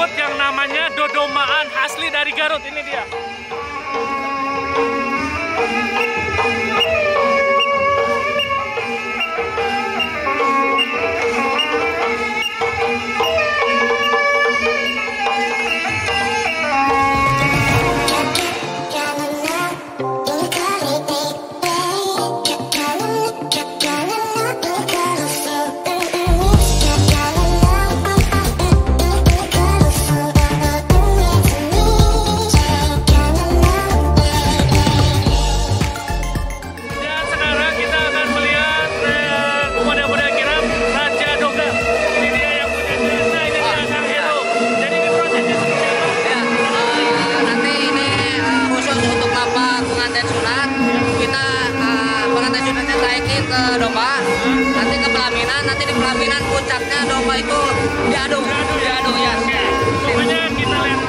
ikut yang namanya dodomaan asli dari Garut. Ini dia. Ke domba, nanti ke pelaminan, nanti di pelaminan puncaknya domba itu diadu ya. Pokoknya kita lihat.